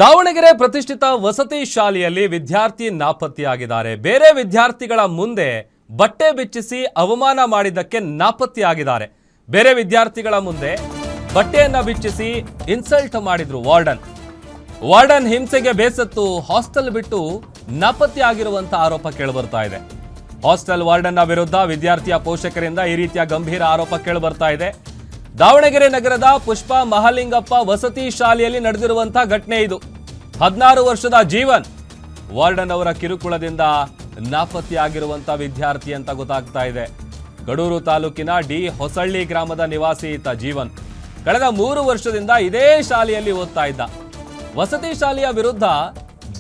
ದಾವಣಗೆರೆ ಪ್ರತಿಷ್ಠಿತ ವಸತಿ ಶಾಲೆಯಲ್ಲಿ ವಿದ್ಯಾರ್ಥಿ ನಾಪತ್ತೆಯಾಗಿದ್ದಾರೆ. ಬೇರೆ ವಿದ್ಯಾರ್ಥಿಗಳ ಮುಂದೆ ಬಟ್ಟೆ ಬಿಚ್ಚಿಸಿ ಅವಮಾನ ಮಾಡಿದ್ದಕ್ಕೆ ನಾಪತ್ತೆಯಾಗಿದ್ದಾರೆ. ಬೇರೆ ವಿದ್ಯಾರ್ಥಿಗಳ ಮುಂದೆ ಬಟ್ಟೆಯನ್ನ ಬಿಚ್ಚಿಸಿ ಇನ್ಸಲ್ಟ್ ಮಾಡಿದ್ರು ವಾರ್ಡನ್ ಹಿಂಸೆಗೆ ಬೇಸತ್ತು ಹಾಸ್ಟೆಲ್ ಬಿಟ್ಟು ನಾಪತ್ತೆಯಾಗಿರುವಂತ ಆರೋಪ ಕೇಳಿಬರ್ತಾ ಇದೆ. ಹಾಸ್ಟೆಲ್ ವಾರ್ಡನ್ನ ವಿರುದ್ಧ ವಿದ್ಯಾರ್ಥಿಯ ಪೋಷಕರಿಂದ ಈ ರೀತಿಯ ಗಂಭೀರ ಆರೋಪ ಕೇಳಿಬರ್ತಾ ಇದೆ. ದಾವಣಗೆರೆ ನಗರದ ಪುಷ್ಪ ಮಹಾಲಿಂಗಪ್ಪ ವಸತಿ ಶಾಲೆಯಲ್ಲಿ ನಡೆದಿರುವಂತಹ ಘಟನೆ ಇದು. 16 ವರ್ಷದ ಜೀವನ್ ವಾರ್ಡನ್ ಅವರ ಕಿರುಕುಳದಿಂದ ನಾಪತ್ತೆಯಾಗಿರುವಂತಹ ವಿದ್ಯಾರ್ಥಿ ಅಂತ ಗೊತ್ತಾಗ್ತಾ ಇದೆ. ಗಡೂರು ತಾಲೂಕಿನ ಡಿ ಹೊಸಳ್ಳಿ ಗ್ರಾಮದ ನಿವಾಸಿ ಈತ ಜೀವನ್. ಕಳೆದ 3 ವರ್ಷದಿಂದ ಇದೇ ಶಾಲೆಯಲ್ಲಿ ಓದ್ತಾ ಇದ್ದ. ವಸತಿ ಶಾಲೆಯ ವಿರುದ್ಧ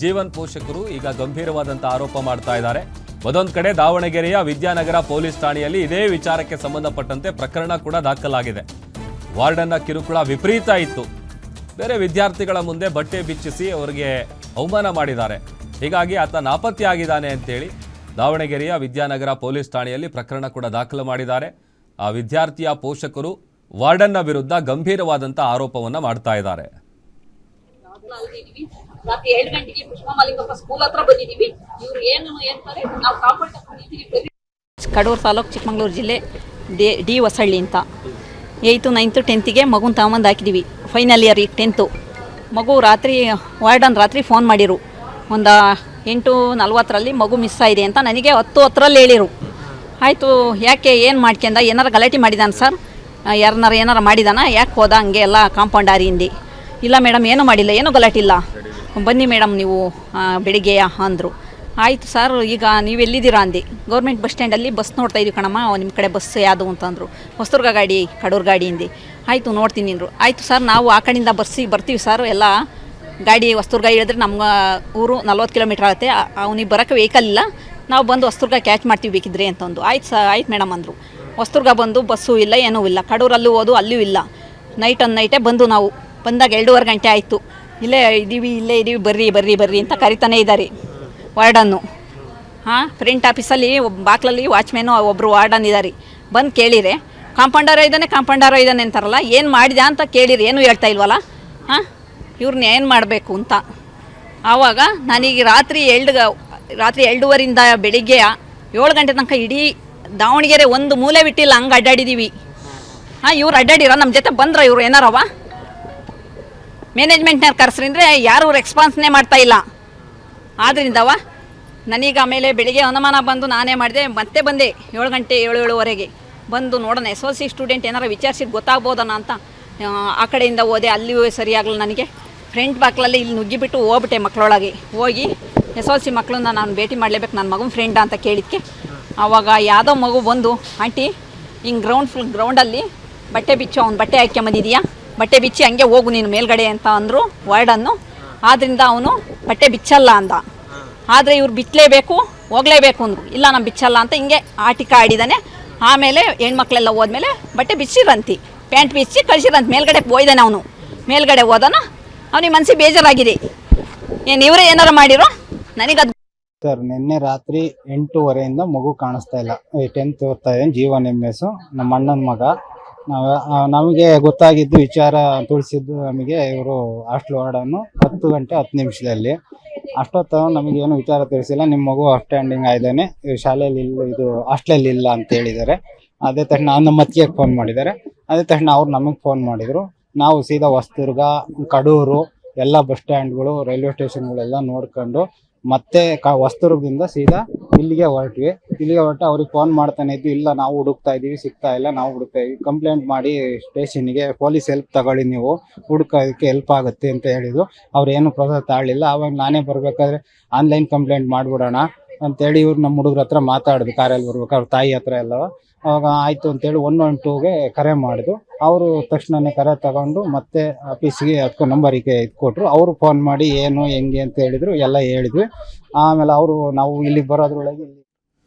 ಜೀವನ್ ಪೋಷಕರು ಈಗ ಗಂಭೀರವಾದಂತಹ ಆರೋಪ ಮಾಡ್ತಾ ಇದ್ದಾರೆ. ಒಂದೊಂದು ಕಡೆ ದಾವಣಗೆರೆಯ ವಿದ್ಯಾನಗರ ಪೊಲೀಸ್ ಠಾಣೆಯಲ್ಲಿ ಇದೇ ವಿಚಾರಕ್ಕೆ ಸಂಬಂಧಪಟ್ಟಂತೆ ಪ್ರಕರಣ ಕೂಡ ದಾಖಲಾಗಿದೆ. ವಾರ್ಡನ್ನ ಕಿರುಕುಳ ವಿಪರೀತ ಇತ್ತು. ಬೇರೆ ವಿದ್ಯಾರ್ಥಿಗಳ ಮುಂದೆ ಬಟ್ಟೆ ಬಿಚ್ಚಿಸಿ ಅವರಿಗೆ ಅವಮಾನ ಮಾಡಿದ್ದಾರೆ. ಹೀಗಾಗಿ ಆತ ನಾಪತ್ತೆಯಾಗಿದ್ದಾನೆ ಅಂತೇಳಿ ದಾವಣಗೆರೆಯ ವಿದ್ಯಾನಗರ ಪೊಲೀಸ್ ಠಾಣೆಯಲ್ಲಿ ಪ್ರಕರಣ ಕೂಡ ದಾಖಲು ಮಾಡಿದ್ದಾರೆ. ಆ ವಿದ್ಯಾರ್ಥಿಯ ಪೋಷಕರು ವಾರ್ಡನ್ನ ವಿರುದ್ಧ ಗಂಭೀರವಾದಂಥ ಆರೋಪವನ್ನ ಮಾಡ್ತಾ ಇದ್ದಾರೆ. ರಾತ್ರಿ 7 ಗಂಟೆಗೆ ಪುಷ್ಪ ಮಹಾಲಿಂಗಪ್ಪ ಸ್ಕೂಲ್ ಹತ್ರ ಬಂದಿದ್ದೀವಿ. ಇವ್ರು ಏನು ಹೇಳ್ತಾರೆ, ನಾವು ಕಾಂಪೌಂಡ್ ತಗೊಂಡಿದ್ದೀವಿ. ಕಡೂರು ತಾಲೂಕು, ಚಿಕ್ಕಮಗಳೂರು ಜಿಲ್ಲೆ, ಡಿ ಹೊಸಳ್ಳಿ ಅಂತ. 8th 9th 10th ಮಗುನ ತಗೊಂಬಂದು ಹಾಕಿದ್ದೀವಿ. ಫೈನಲ್ ಇಯರ್ ಈಗ 10th ಮಗು. ವಾರ್ಡನ್ ರಾತ್ರಿ ಫೋನ್ ಮಾಡಿರು. ಒಂದು 8:40 ಮಗು ಮಿಸ್ ಆಗಿದೆ ಅಂತ ನನಗೆ 10:10 ಹೇಳಿರು. ಆಯಿತು, ಯಾಕೆ ಏನು ಮಾಡ್ಕೊಂಡ, ಏನಾರ ಗಲಾಟೆ ಮಾಡಿದಾನ ಸರ್, ಏನಾರ ಮಾಡಿದಾನ, ಯಾಕೆ ಹೋದ ಹಂಗೆ ಎಲ್ಲ ಕಾಂಪೌಂಡ್ ಆರಿಂದಿ? ಇಲ್ಲ ಮೇಡಮ್, ಏನೂ ಮಾಡಿಲ್ಲ, ಏನೂ ಗಲಾಟಿಲ್ಲ, ಬನ್ನಿ ಮೇಡಮ್ ನೀವು ಬೆಳಿಗ್ಗೆ ಅಂದರು. ಆಯಿತು ಸರ್, ಈಗ ನೀವು ಎಲ್ಲಿದ್ದೀರಾ ಅಂದು. ಗೌರ್ಮೆಂಟ್ ಬಸ್ ಸ್ಟ್ಯಾಂಡಲ್ಲಿ ಬಸ್ ನೋಡ್ತಾ ಇದ್ದೀವಿ ಕಣಮ್ಮ, ನಿಮ್ಮ ಕಡೆ ಬಸ್ ಯಾವುದು ಅಂತಂದರು. ಹೊಸದುರ್ಗ ಗಾಡಿ, ಕಡೂರು ಗಾಡಿ ಇಂದು. ಆಯಿತು ನೋಡ್ತೀನಿ ಅಂದರು. ಆಯಿತು ಸರ್, ನಾವು ಆ ಕಡೆಯಿಂದ ಬರ್ತೀವಿ ಸರ್, ಎಲ್ಲ ಗಾಡಿ ಹೊಸದುರ್ಗ ಹೇಳಿದ್ರೆ ನಮ್ಮ ಊರು 40 ಕಿಲೋಮೀಟ್ರ್ ಆಗುತ್ತೆ, ಅವ್ನಿಗೆ ಬರೋಕ್ಕೆ ವೆಹಿಕಲ್ ಇಲ್ಲ, ನಾವು ಬಂದು ಹೊಸದುರ್ಗ ಕ್ಯಾಚ್ ಮಾಡ್ತೀವಿ ಬೇಕಿದ್ರೆ ಅಂತಂದು. ಆಯ್ತು ಮೇಡಮ್ ಅಂದರು. ಹೊಸದುರ್ಗ ಬಂದು ಬಸ್ಸು ಇಲ್ಲ, ಏನೂ ಇಲ್ಲ. ಕಡೂರಲ್ಲೂ ಹೋದು, ಅಲ್ಲಿಯೂ ಇಲ್ಲ. ನೈಟೇ ಬಂದು ನಾವು ಬಂದಾಗ 2:15 ಗಂಟೆ ಆಯಿತು. ಇಲ್ಲೇ ಇದ್ದೀವಿ ಬರ್ರಿ ಅಂತ ಕರಿತಾನೆ ಇದ್ದಾರೆ ವಾರ್ಡನ್ನು. ಫ್ರಂಟ್ ಆಫೀಸಲ್ಲಿ ಬಾಕ್ಲಲ್ಲಿ ವಾಚ್ಮ್ಯಾನು ಒಬ್ಬರು ವಾರ್ಡನ್ ಇದ್ದಾರೆ. ಬಂದು ಕೇಳಿರೆ ಕಾಂಪೌಂಡರ ಇದ್ದಾನೆ ಅಂತಾರಲ್ಲ, ಏನು ಮಾಡಿದ ಅಂತ ಕೇಳಿರಿ, ಏನೂ ಹೇಳ್ತಾ ಇಲ್ವಲ್ಲ. ಇವ್ರನ್ನ ಏನು ಮಾಡಬೇಕು ಅಂತ. ಆವಾಗ ನನಗೆ ರಾತ್ರಿ 2:30 ಬೆಳಿಗ್ಗೆ 7 ಗಂಟೆ ತನಕ ಇಡೀ ದಾವಣಗೆರೆ ಒಂದು ಮೂಲೆ ಬಿಟ್ಟಿಲ್ಲ, ಹಂಗೆ ಅಡ್ಡಾಡಿದ್ದೀವಿ. ಇವ್ರು ಅಡ್ಡಾಡಿರ, ನಮ್ಮ ಜೊತೆ ಬಂದ್ರ ಇವ್ರು ಏನಾರವ ಮ್ಯಾನೇಜ್ಮೆಂಟ್ನಾರು ಕರೆಸ್ರಿಂದ್ರೆ ಯಾರೂ ರೆಸ್ಪಾನ್ಸ್ನೇ ಮಾಡ್ತಾಯಿಲ್ಲ. ಆದ್ರಿಂದವ ನನಗೆ ಆಮೇಲೆ ಬೆಳಿಗ್ಗೆ ಅನುಮಾನ ಬಂದು ನಾನೇ ಮಾಡಿದೆ. ಮತ್ತೆ ಬಂದೆ 7 ಗಂಟೆ 7:30 ಬಂದು ನೋಡೋಣ SLC ಸ್ಟೂಡೆಂಟ್ ಏನಾರು ವಿಚಾರಿಸಿದ್ದು ಗೊತ್ತಾಗ್ಬೋದನ ಅಂತ ಆ ಕಡೆಯಿಂದ ಹೋದೆ. ಅಲ್ಲಿಯೂ ಸರಿಯಾಗಲ್ಲ ನನಗೆ. ಫ್ರಂಟ್ ಬಾಕ್ಲಲ್ಲಿ ಇಲ್ಲಿ ನುಗ್ಗಿಬಿಟ್ಟು ಹೋಗ್ಬಿಟ್ಟೆ ಮಕ್ಕಳೊಳಗೆ. ಹೋಗಿ SLC ಮಕ್ಕಳನ್ನ ನಾನು ಭೇಟಿ ಮಾಡಲೇಬೇಕು, ನನ್ನ ಮಗನ ಫ್ರೆಂಡ ಅಂತ ಕೇಳಿದ್ಕೆ ಆವಾಗ ಯಾವುದೋ ಮಗು ಬಂದು, ಆಂಟಿ ಹಿಂಗೆ ಗ್ರೌಂಡಲ್ಲಿ ಬಟ್ಟೆ ಬಿಚ್ಚು, ಅವ್ನು ಬಟ್ಟೆ ಹಾಕ್ಕೊಂಬಂದಿದೀಯಾ, ಬಟ್ಟೆ ಬಿಚ್ಚಿ ಹಂಗೆ ಹೋಗು ನೀನು ಮೇಲ್ಗಡೆ ಅಂತ ಅಂದರು ವಾರ್ಡನ್ನು. ಆದ್ದರಿಂದ ಅವನು ಬಟ್ಟೆ ಬಿಚ್ಚಲ್ಲ ಅಂದ. ಆದರೆ ಇವ್ರು ಬಿಚ್ಚಲೇಬೇಕು, ಹೋಗಲೇಬೇಕು ಅಂದರು. ಇಲ್ಲ ನಾನು ಬಿಚ್ಚಲ್ಲ ಅಂತ ಹಿಂಗೆ ಆಟಿಕ ಆಡಿದ್ದಾನೆ. ಆಮೇಲೆ ಹೆಣ್ಮಕ್ಳೆಲ್ಲ ಹೋದ್ಮೇಲೆ ಬಟ್ಟೆ ಬಿಚ್ಚಿರಂತಿ, ಪ್ಯಾಂಟ್ ಬಿಚ್ಚಿ ಕಳಿಸಿರಂತ. ಮೇಲ್ಗಡೆ ಹೋಯ್ದಾನೆ ಅವನು. ಮೇಲ್ಗಡೆ ಹೋದನ, ಅವನಿಗೆ ಮನಸ್ಸಿಗೆ ಬೇಜಾರಾಗಿದೆ. ಏನು ಇವರೇ ಏನಾರು ಮಾಡಿರೋ ನನಗದು. ಸರ್, ನಿನ್ನೆ ರಾತ್ರಿ 8:30 ಮಗು ಕಾಣಿಸ್ತಾ ಇಲ್ಲ. 10th ಓದ್ತಾ ಇದ್ದಾನೆ, ಜೀವನ್ MS, ನಮ್ಮ ಅಣ್ಣನ ಮಗ. ನಮಗೆ ಗೊತ್ತಾಗಿದ್ದು ವಿಚಾರ ತಿಳಿಸಿದ್ದು ನಮಗೆ ಇವರು ಹಾಸ್ಟೆಲ್ ವಾರ್ಡನ್ನು 10 ಗಂಟೆ 10 ನಿಮಿಷದಲ್ಲಿ. ಅಷ್ಟೊತ್ತು ನಮಗೇನು ವಿಚಾರ ತಿಳಿಸಿಲ್ಲ. ನಿಮ್ಮ ಮಗು ಸ್ಟ್ಯಾಂಡಿಂಗ್ ಆಗಿದ್ದಾನೆ, ಶಾಲೆಯಲ್ಲಿ ಇಲ್ಲ, ಇದು ಹಾಸ್ಟೆಲಲ್ಲಿ ಇಲ್ಲ ಅಂತ ಹೇಳಿದ್ದಾರೆ. ಅದೇ ತಕ್ಷಣ ನಮ್ಮ ಅತ್ತಿಗೆಗೆ ಫೋನ್ ಮಾಡಿದ್ದಾರೆ. ಅದೇ ತಕ್ಷಣ ಅವ್ರು ನಮಗೆ ಫೋನ್ ಮಾಡಿದರು. ನಾವು ಸೀದಾ ಹೊಸದುರ್ಗ, ಕಡೂರು ಎಲ್ಲ ಬಸ್ ಸ್ಟ್ಯಾಂಡ್ಗಳು, ರೈಲ್ವೆ ಸ್ಟೇಷನ್ಗಳೆಲ್ಲ ನೋಡ್ಕೊಂಡು ಮತ್ತೆ ಹೊಸದುರ್ಗದಿಂದ ಸೀದಾ ಇಲ್ಲಿಗೆ ಹೊರಟು ಅವ್ರಿಗೆ ಫೋನ್ ಮಾಡ್ತಾನೆ ಇದ್ದು. ಇಲ್ಲ, ನಾವು ಹುಡುಕ್ತಾ ಇದ್ದೀವಿ, ಸಿಗ್ತಾ ಇಲ್ಲ, ನಾವು ಹುಡುಕ್ತಾ ಇದ್ದೀವಿ, ಕಂಪ್ಲೇಂಟ್ ಮಾಡಿ ಸ್ಟೇಷನ್ಗೆ, ಪೊಲೀಸ್ ಹೆಲ್ಪ್ ತಗೊಳ್ಳಿ, ನೀವು ಹುಡುಕೋದಕ್ಕೆ ಹೆಲ್ಪ್ ಆಗುತ್ತೆ ಅಂತ ಹೇಳಿದ್ರು. ಅವ್ರು ಏನು ಪ್ರೋಸೆಸ್ ತಾಳಲಿಲ್ಲ. ಆವಾಗ ನಾನೇ ಬರಬೇಕಾದ್ರೆ ಆನ್ಲೈನ್ ಕಂಪ್ಲೇಂಟ್ ಮಾಡಿಬಿಡೋಣ ಅಂತೇಳಿ ಇವ್ರು ನಮ್ಮ ಹುಡುಗ್ರ ಹತ್ರ ಮಾತಾಡಿದ್ರು. ಕಾರಲ್ಲಿ ಬರ್ಬೇಕು, ಅವ್ರ ತಾಯಿ ಹತ್ರ ಎಲ್ಲ. ಅವಾಗ ಆಯಿತು ಅಂತೇಳಿ 112ಗೆ ಕರೆ ಮಾಡಿದ್ರು. ಅವರು ತಕ್ಷಣವೇ ಕರೆ ತಗೊಂಡು ಮತ್ತೆ ಆಫೀಸಿಗೆ ಅದಕ್ಕೂ ನಂಬರಿಗೆ ಕೊಟ್ಟರು. ಅವರು ಫೋನ್ ಮಾಡಿ ಏನು ಹೆಂಗೆ ಅಂತ ಹೇಳಿದ್ರು, ಎಲ್ಲ ಹೇಳಿದ್ವಿ. ಆಮೇಲೆ ನಾವು ಇಲ್ಲಿಗೆ ಬರೋದ್ರೊಳಗೆ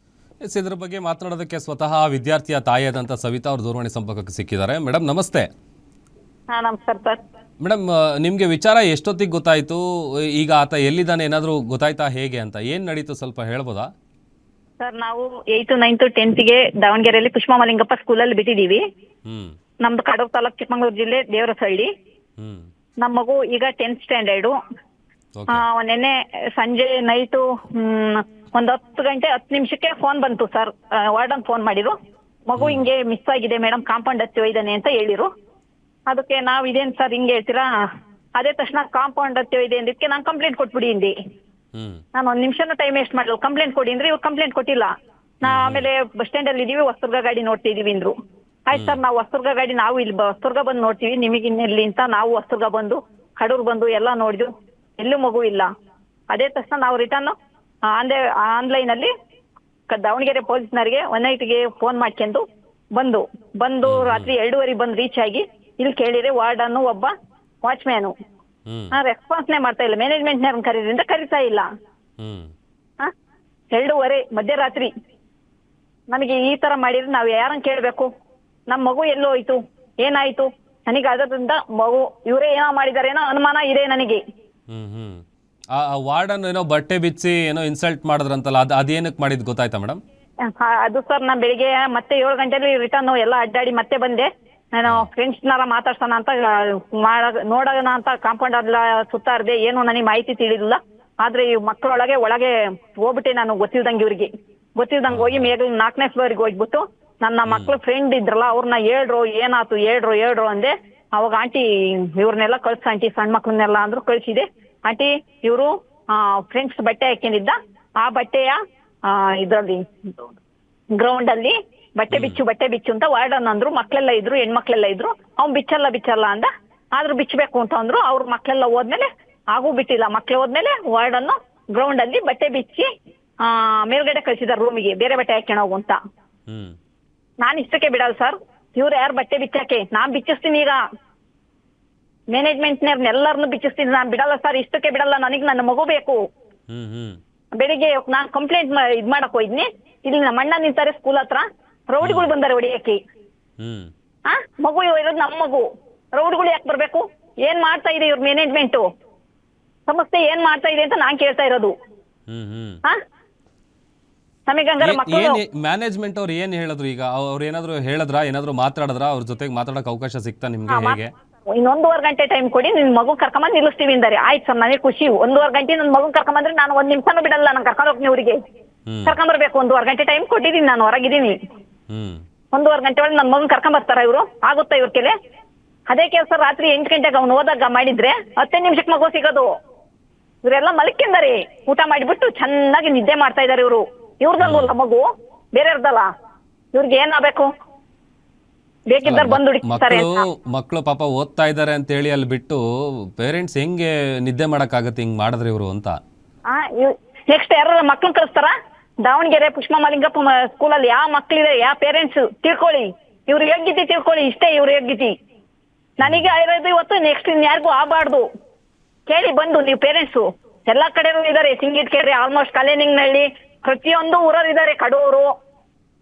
ಇದ್ರ ಬಗ್ಗೆ ಮಾತನಾಡೋದಕ್ಕೆ ಸ್ವತಃ ವಿದ್ಯಾರ್ಥಿಯ ತಾಯಿಯಾದಂಥ ಸವಿತಾ ಅವರು ದೂರವಾಣಿ ಸಂಪರ್ಕಕ್ಕೆ ಸಿಕ್ಕಿದ್ದಾರೆ. ಮೇಡಮ್ ನಮಸ್ತೆ. ನಮಸ್ಕಾರ ಸರ್. ಮೇಡಮ್, ನಿಮಗೆ ವಿಚಾರ ಎಷ್ಟೊತ್ತಿಗೆ ಗೊತ್ತಾಯಿತು? ಈಗ ಆತ ಎಲ್ಲಿದ್ದಾನೆ ಏನಾದರೂ ಗೊತ್ತಾಯ್ತಾ, ಹೇಗೆ ಅಂತ? ಏನು ನಡೀತು ಸ್ವಲ್ಪ ಹೇಳ್ಬೋದಾ? ಸರ್, ನಾವು 8th 9th 10th ದಾವಣಗೆರೆಯಲ್ಲಿ ಪುಷ್ಪ ಮಹಾಲಿಂಗಪ್ಪ ಸ್ಕೂಲಲ್ಲಿ ಬಿಟ್ಟಿದ್ದೀವಿ. ನಮ್ದು ಕಡೂರು ತಾಲೂಕು, ಚಿಕ್ಕಮಗಳೂರು ಜಿಲ್ಲೆ, ದೇವರಸಹಳ್ಳಿ. ನಮ್ಮ ಮಗು ಈಗ 10th ಸ್ಟ್ಯಾಂಡರ್ಡು. ಓಕೆ ನಿನ್ನೆ ಸಂಜೆ ನೈಟು ಒಂದು 10 ಗಂಟೆ 10 ನಿಮಿಷಕ್ಕೆ ಫೋನ್ ಬಂತು ಸರ್. ವಾರ್ಡನ್ ಫೋನ್ ಮಾಡಿರು, ಮಗು ಹಿಂಗೆ ಮಿಸ್ ಆಗಿದೆ ಮೇಡಮ್, ಕಾಂಪೌಂಡ್ ಹತ್ತಿ ಒಯ್ದಾನೆ ಅಂತ ಹೇಳಿರು. ಅದಕ್ಕೆ ನಾವು ಇದೇನು ಸರ್ ಹಿಂಗೆ ಹೇಳ್ತೀರಾ, ಅದೇ ತಕ್ಷಣ ಕಾಂಪೌಂಡ್ ಹತ್ತಿ ಒಯ್ದೆ ಅಂದಿದ್ದಕ್ಕೆ ನಾನು ಕಂಪ್ಲೇಂಟ್ ಕೊಟ್ಬಿಡಿ ಇಂದಿ. ಹ್ಮ್ ನಾನು 1 ನಿಮಿಷನೂ ಟೈಮ್ ವೇಸ್ಟ್ ಮಾಡಲು, ಕಂಪ್ಲೇಂಟ್ ಕೊಡಿ ಅಂದ್ರೆ ಇವ್ರು ಕಂಪ್ಲೇಂಟ್ ಕೊಟ್ಟಿಲ್ಲ. ಆಮೇಲೆ ಬಸ್ ಸ್ಟ್ಯಾಂಡ್ ಅಲ್ಲಿ ಇದೀವಿ, ಹೊಸದುರ್ಗ ಗಾಡಿ ನೋಡ್ತಿದೀವಿ ಅಂದ್ರು. ಆಯ್ತು ಸರ್, ನಾವು ಹೊಸದುರ್ಗ ಗಾಡಿ ನಾವು ಇಲ್ಲಿ ಹೊಸದುರ್ಗ ಬಂದು ನೋಡ್ತೀವಿ, ನಿಮಗೆ ಇನ್ನೆಲ್ಲಿ ಅಂತ ನಾವು ಹೊಸದುರ್ಗ ಬಂದು ಕಡೂರ್ ಬಂದು ಎಲ್ಲ ನೋಡಿದ್ವು, ಎಲ್ಲೂ ಮಗು ಇಲ್ಲ. ಅದೇ ತಕ್ಷಣ ನಾವು ರಿಟರ್ನ್ ಆನ್ಲೈನ್ ಅಲ್ಲಿ ದಾವಣಗೆರೆ ಪೊಲೀಸ್ನವರಿಗೆ 1 ನೈಟ್ಗೆ ಫೋನ್ ಮಾಡ್ಕೊಂಡು ಬಂದು ರಾತ್ರಿ 2:30 ಬಂದು ರೀಚ್ ಆಗಿ ಇಲ್ಲಿ ಕೇಳಿದ್ರೆ ವಾರ್ಡನ್ನು ಒಬ್ಬ ವಾಚ್ಮ್ಯಾನು ಹ್ಮ್ ರೆಸ್ಪಾನ್ಸ್ನೇ ಮಾಡ್ತಾ ಇಲ್ಲ. ಮ್ಯಾನೇಜ್ಮೆಂಟ್ನವ್ರನ್ನ ಕರೀದ್ರಿಂದ ಕರೀತಾ ಇಲ್ಲ. ಹ್ಮ್ 2:30 ಮಧ್ಯರಾತ್ರಿ ನಮಗೆ ಈ ತರ ಮಾಡಿದ್ರೆ ನಾವು ಯಾರನ್ನ ಕೇಳಬೇಕು? ನಮ್ಮ ಮಗು ಎಲ್ಲೋ ಹೋಯ್ತು, ಏನಾಯ್ತು? ನನಗೆ ಅದರಿಂದ ಮಗು ಇವರೇ ಏನೋ ಮಾಡಿದಾರೆ ಏನೋ ಅನುಮಾನ ಇದೆ ನನಗೆ. ಹ್ಮ್ ಹ್ಮ್ ಆ ವಾರ್ಡನ್ ಏನೋ ಬಟ್ಟೆ ಬಿಚ್ಚಿ ಏನೋ ಇನ್ಸಲ್ಟ್ ಮಾಡಿದ್ರಂತಲ್ಲ, ಅದೇನಕ್ಕೆ ಮಾಡಿದ್ ಗೊತ್ತಾಯ್ತಾ ಮೇಡಮ್? ಅದು ಸರ್, ನಾನು ಬೆಳಿಗ್ಗೆ ಮತ್ತೆ 7 ಗಂಟೆಲಿ ರಿಟರ್ನ್ ಎಲ್ಲ ಅಡ್ಡಾಡಿ ಮತ್ತೆ ಬಂದೆ. ನಾನು ಫ್ರೆಂಡ್ಸ್ನಾರ ಮಾತಾಡ್ಸೋಣ ಅಂತ ನೋಡೋಣ ಅಂತ ಕಾಂಪೌಂಡ್ ಎಲ್ಲ ಸುತ್ತಾರ್ದೆ, ಏನು ನನಗೆ ಮಾಹಿತಿ ತಿಳಿದಿಲ್ಲ. ಆದ್ರೆ ಈ ಮಕ್ಕಳೊಳಗೆ ಒಳಗೆ ಹೋಗ್ಬಿಟ್ಟೆ ನಾನು, ಗೊತ್ತಿಲ್ದಂಗೆ ಹೋಗಿ ಮೇಘ 4ನೇ ಫ್ಲೋರ್ಗೆ ಹೋಗ್ಬಿಟ್ಟು ನನ್ನ ಮಕ್ಳು ಫ್ರೆಂಡ್ ಇದ್ರಲ್ಲ ಅವ್ರನ್ನ ಹೇಳ್ರು, ಏನಾಯ್ತು ಹೇಳ್ರು ಅಂದೆ. ಅವಾಗ ಆಂಟಿ ಇವ್ರನ್ನೆಲ್ಲ ಕಳ್ಸ ಆಂಟಿ, ಸಣ್ಣ ಮಕ್ಳನ್ನೆಲ್ಲ ಅಂದ್ರು. ಕಳ್ಸಿದೆ ಆಂಟಿ, ಇವರು ಫ್ರೆಂಡ್ಸ್ ಬಟ್ಟೆ ಹಾಕೊಂಡಿದ್ದ, ಆ ಬಟ್ಟೆಯ ಇದ್ರಲ್ಲಿ ಗ್ರೌಂಡ್ ಅಲ್ಲಿ ಬಟ್ಟೆ ಬಿಚ್ಚು ಅಂತ ವಾರ್ಡನ್ ಅಂದ್ರು. ಮಕ್ಳೆಲ್ಲ ಇದ್ರು, ಹೆಣ್ಮಕ್ಳೆಲ್ಲ ಇದ್ರು. ಅವ್ನ್ ಬಿಚ್ಚಲ್ಲ ಅಂದ, ಆದ್ರೂ ಬಿಚ್ಚಬೇಕು ಅಂತ ಅಂದ್ರು. ಅವ್ರ ಮಕ್ಳೆಲ್ಲ ಹೋದ್ಮೇಲೆ ಹಾಗೂ ಬಿಟ್ಟಿಲ್ಲ. ಮಕ್ಳು ಹೋದ್ಮೇಲೆ ವಾರ್ಡನ್ ಗ್ರೌಂಡ್ ಅಲ್ಲಿ ಬಟ್ಟೆ ಬಿಚ್ಚಿ ಮೇಲ್ಗಡೆ ಕಳ್ಸಿದಾರೆ ರೂಮಿಗೆ, ಬೇರೆ ಬಟ್ಟೆ ಹಾಕ್ಯಣ ಹೋಗು ಅಂತ. ಹ್ಮ್ ನಾನ್ ಇಷ್ಟಕ್ಕೆ ಬಿಡಲ್ಲ ಸರ್, ಇವ್ರು ಯಾರು ಬಟ್ಟೆ ಬಿಚ್ಚಾಕೆ, ನಾನ್ ಬಿಚ್ಚಿಸ್ತೀನಿ ಈಗ. ಮ್ಯಾನೇಜ್ಮೆಂಟ್ನವ್ರನ್ನ ಎಲ್ಲರನ್ನು ಬಿಚ್ಚಿಸ್ತೀನಿ, ನಾನ್ ಬಿಡಲ್ಲ ಸರ್, ಇಷ್ಟಕ್ಕೆ ಬಿಡಲ್ಲ. ನನಗೆ ನನ್ನ ಮಗು ಬೇಕು. ಹ್ಮ್ ಹ್ಮ್ ಬೆಳಿಗ್ಗೆ ನಾನ್ ಕಂಪ್ಲೇಂಟ್ ಇದ್ ಮಾಡಕ್ ಹೋಯ್ದ್ನಿ, ಇಲ್ಲಿ ನಮ್ಮ ಅಣ್ಣ ನಿಂತಾರೆ ಸ್ಕೂಲ್ ಹತ್ರ, ರೌಡಿಗಳು ಬಂದಾರೆ ಹೊಡಿಯಕ್ಕೆ. ಹ್ಮ್ ಮಗು ಇರೋದು ನಮ್ಮ ಮಗು, ರೌಡಿಗಳು ಯಾಕೆ ಬರ್ಬೇಕು? ಏನ್ ಮಾಡ್ತಾ ಇದೆ ಇವ್ರ ಮ್ಯಾನೇಜ್ಮೆಂಟ್ ಸಂಸ್ಥೆ, ಏನ್ ಮಾಡ್ತಾ ಇದೆ ಅಂತ ನಾನ್ ಕೇಳ್ತಾ ಇರೋದು. ಹ್ಮ್ ಹ್ಮ್ ನಮಗೆ ಹಂಗಾರೆ ಮಕ್ಕಳು ಮ್ಯಾನೇಜ್ಮೆಂಟ್ ಅವ್ರು ಏನ್ ಹೇಳಿದ್ರು? ಈಗ ಅವ್ರು ಏನಾದ್ರು ಮಾತಾಡಿದ್ರ? ಅವ್ರ ಜೊತೆಗೆ ಮಾತಾಡಕ್ ಅವಕಾಶ ಸಿಗ್ತಾ ನಿಮ್ಗೆ? ಹೇಗೆ? ಇನ್ನು 1.5 ಗಂಟೆ ಟೈಮ್ ಕೊಡಿ, ನಿನ್ ಮಗು ಕರ್ಕೊಂಬಂದ್ ನಿಲ್ಲಿಸ್ತೀವಿ ಅಂದಾರೆ. ಆಯ್ತು ಸರ್, ನನಗೆ ಖುಷಿ. 1.5 ಗಂಟೆ ನನ್ ಮಗು ಕರ್ಕೊಂಬಂದ್ರೆ ನಾನು 1 ನಿಮಿಷನೂ ಬಿಡಲ್ಲ, ನಾನು ಕರ್ಕೊಂಡು ಹೋಗ್ತೀನಿ ಊರಿಗೆ. ಕರ್ಕೊಂಬರ್ಬೇಕು. 1.5 ಗಂಟೆ ಟೈಮ್ ಕೊಟ್ಟಿದ್ದೀನಿ, ನಾನು ಹೊರಗಿದ್ದೀನಿ. 1.5 ಗಂಟೆ ಒಳಗೆ ನನ್ನ ಮಗನ್ ಕರ್ಕೊಂಬರ್ತಾರ ಇವರು? ಆಗುತ್ತಾ ಇವ್ರ ಕೆಲೆ? ಅದೇ ಕೆಲಸ ರಾತ್ರಿ 8 ಗಂಟೆಗೆ ಅವ್ನು ಹೋದಾಗ ಮಾಡಿದ್ರೆ 10 ನಿಮಿಷಕ್ಕೆ ಮಗು ಸಿಗೋದು. ಇವರೆಲ್ಲ ಮಲ್ಕಿಂದಾರೆ, ಊಟ ಮಾಡಿಬಿಟ್ಟು ಚೆನ್ನಾಗಿ ನಿದ್ದೆ ಮಾಡ್ತಾ ಇದಾರೆ ಇವರು. ಇವ್ರದಲ್ವಲ್ಲ ಮಗು, ಬೇರೆಯವ್ರದಲ್ಲ. ಇವ್ರಿಗೆ ಏನಾಗಬೇಕು? ಬೇಕಿದ್ದಾರೆ ಬಂದು ಹುಡುಕ್ತಾರೆ. ಮಕ್ಕಳು ಪಾಪ ಓದ್ತಾ ಇದಾರೆ ಅಂತ ಹೇಳಿ ಅಲ್ಲಿ ಬಿಟ್ಟು ಪೇರೆಂಟ್ಸ್ ಹೆಂಗೆ ನಿದ್ದೆ ಮಾಡಕ್ಕಾಗತ್ತೆ ಹಿಂಗ್ ಮಾಡಿದ್ರೆ ಇವರು ಅಂತ? ನೆಕ್ಸ್ಟ್ ಯಾರು ಮಕ್ಳನ್ನ ಕಳಿಸ್ತಾರ? ದಾವಣಗೆರೆ ಪುಷ್ಪ ಮಾಲಿಂಗಪ್ಪ ಸ್ಕೂಲಲ್ಲಿ ಯಾವ ಮಕ್ಳಿದೆ, ಯಾವ ಪೇರೆಂಟ್ಸ್ ತಿಳ್ಕೊಳ್ಳಿ. ಇವ್ರು ಯೋಗ್ಯತೆ ತಿಳ್ಕೊಳ್ಳಿ, ಇಷ್ಟೇ ಇವ್ರ ಯೋಗ್ಯತೆ. ನನಗೆ ಇರೋದು ಇವತ್ತು, ನೆಕ್ಸ್ಟ್ ಇನ್ಯಾರಿಗೂ ಆಗಬಾರ್ದು. ಕೇಳಿ ಬಂದು ನೀವು ಪೇರೆಂಟ್ಸು. ಎಲ್ಲಾ ಕಡೆನೂ ಇದಾರೆ, ಸಿಂಗಿಟ್ಕೆರೆ, ಆಲ್ಮೋಸ್ಟ್ ಕಲೇನಿಂಗ್ನಳ್ಳಿ, ಪ್ರತಿಯೊಂದು ಊರವ್ರು ಇದಾರೆ, ಕಡೂರು,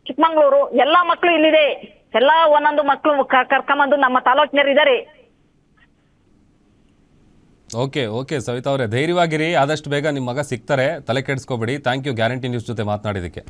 ಚಿಕ್ಕಮಂಗ್ಳೂರು, ಎಲ್ಲಾ ಮಕ್ಳು ಇಲ್ಲಿದೆ. ಎಲ್ಲಾ ಒಂದೊಂದು ಮಕ್ಳು ಕರ್ಕೊಂಬಂದು ನಮ್ಮ ತಾಲೂಕಿನವ್ರು ಇದಾರೆ. ಓಕೆ ಸವಿತಾ ಅವರೇ, ಧೈರ್ಯವಾಗಿರಿ. ಆದಷ್ಟು ಬೇಗ ನಿಮ್ಮ ಮಗ ಸಿಗ್ತಾರೆ, ತಲೆ ಕೆಡಿಸ್ಕೋಬೇಡಿ. ಥ್ಯಾಂಕ್ ಯು ಗ್ಯಾರಂಟಿ ನ್ಯೂಸ್ ಜೊತೆ ಮಾತನಾಡಿದಕ್ಕೆ.